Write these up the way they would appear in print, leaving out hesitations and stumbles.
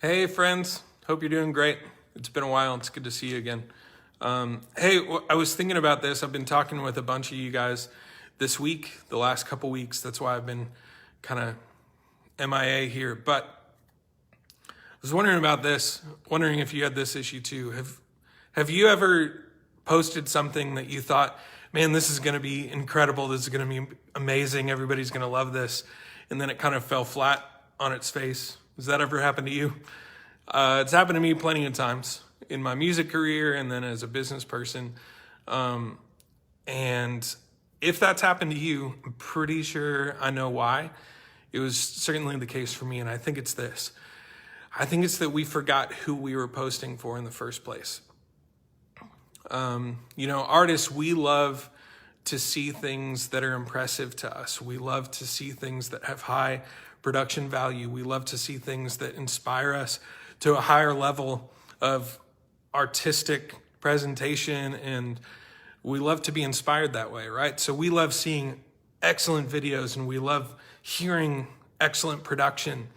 Hey friends, hope you're doing great. It's been a while. It's good to see you again. I was thinking about this. I've been talking with a bunch of you guys this week, the last couple weeks. That's why I've been kind of MIA here. But I was wondering about this, wondering if you had this issue too. Have you ever posted something that you thought, man, this is going to be incredible. This is going to be amazing. Everybody's going to love this. And then it kind of fell flat on its face. Has that ever happened to you? It's happened to me plenty of times in my music career and then as a business person. And if that's happened to you, I'm pretty sure I know why. It was certainly the case for me, and I think it's this. I think it's that we forgot who we were posting for in the first place. Artists, we love to see things that are impressive to us. We love to see things that have high production value. We love to see things that inspire us to a higher level of artistic presentation, and we love to be inspired that way, right? So we love seeing excellent videos and we love hearing excellent production.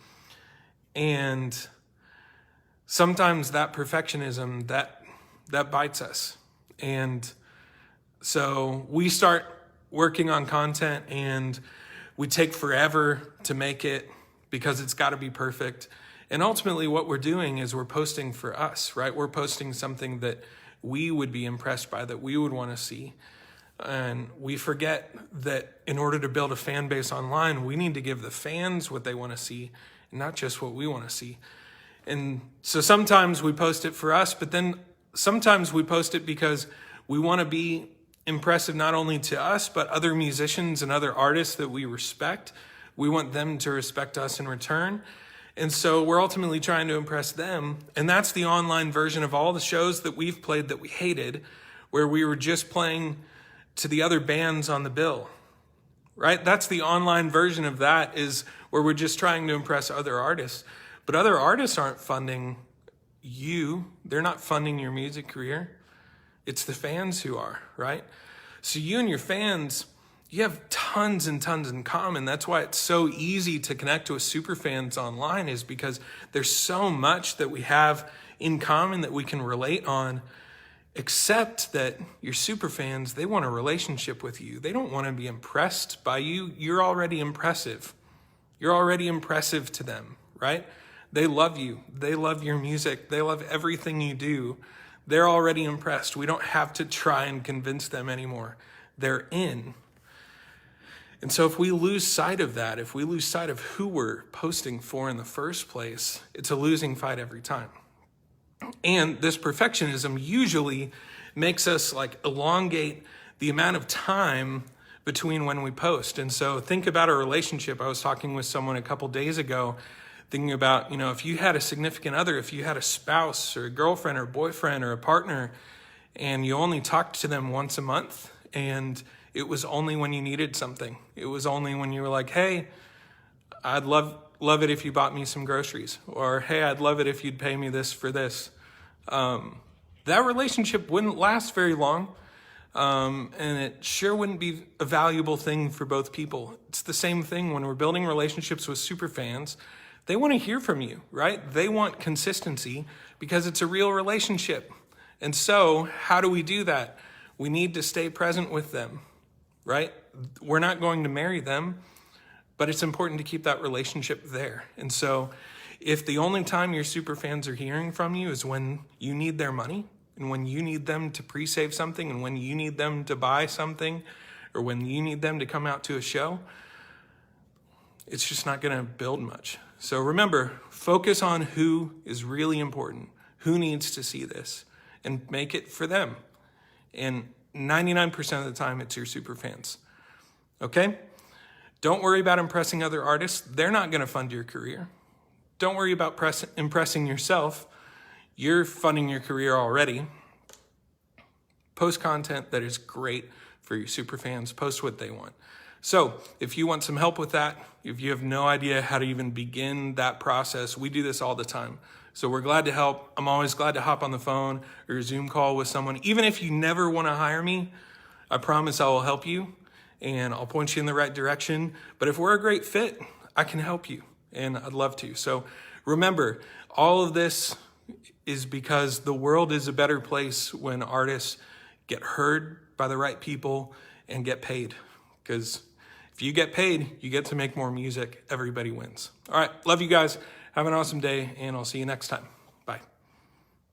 And sometimes that perfectionism, that bites us. And so we start working on content and we take forever to make it because it's got to be perfect. And ultimately what we're doing is we're posting for us, right? We're posting something that we would be impressed by, that we would want to see. And we forget that in order to build a fan base online, we need to give the fans what they want to see, and not just what we want to see. And so sometimes we post it for us, but then sometimes we post it because we want to be impressive not only to us, but other musicians and other artists that we respect. We want them to respect us in return. And so we're ultimately trying to impress them. And that's the online version of all the shows that we've played that we hated, where we were just playing to the other bands on the bill, right? That's the online version of that, is where we're just trying to impress other artists. But other artists aren't funding you. They're not funding your music career. It's the fans who are, right? So you and your fans, you have tons and tons in common. That's why it's so easy to connect with Superfans online, is because there's so much that we have in common that we can relate on, except that your Superfans, they want a relationship with you. They don't want to be impressed by you. You're already impressive. You're already impressive to them, right? They love you. They love your music. They love everything you do. They're already impressed. We don't have to try and convince them anymore. They're in. And so if we lose sight of that, if we lose sight of who we're posting for in the first place, it's a losing fight every time. And this perfectionism usually makes us elongate the amount of time between when we post. And so think about a relationship. I was talking with someone a couple days ago, thinking about, if you had a significant other, if you had a spouse or a girlfriend or a boyfriend or a partner, and you only talked to them once a month, and it was only when you needed something. It was only when you were like, hey, I'd love it if you bought me some groceries, or hey, I'd love it if you'd pay me this for this. That relationship wouldn't last very long, and it sure wouldn't be a valuable thing for both people. It's the same thing when we're building relationships with superfans. They want to hear from you, right? They want consistency because it's a real relationship. And so how do we do that? We need to stay present with them, right? We're not going to marry them, but it's important to keep that relationship there. And so if the only time your superfans are hearing from you is when you need their money, and when you need them to pre-save something, and when you need them to buy something, or when you need them to come out to a show, it's just not going to build much. So remember, focus on who is really important, who needs to see this, and make it for them. And 99% of the time, it's your superfans. Okay? Don't worry about impressing other artists. They're not going to fund your career. Don't worry about impressing yourself. You're funding your career already. Post content that is great for your superfans. Post what they want. So if you want some help with that, if you have no idea how to even begin that process, we do this all the time. So we're glad to help. I'm always glad to hop on the phone or a Zoom call with someone. Even if you never want to hire me, I promise I will help you and I'll point you in the right direction. But if we're a great fit, I can help you. and I'd love to. So remember, all of this is because the world is a better place when artists get heard by the right people and get paid. Because if you get paid, you get to make more music. Everybody wins. All right, love you guys. Have an awesome day, and I'll see you next time.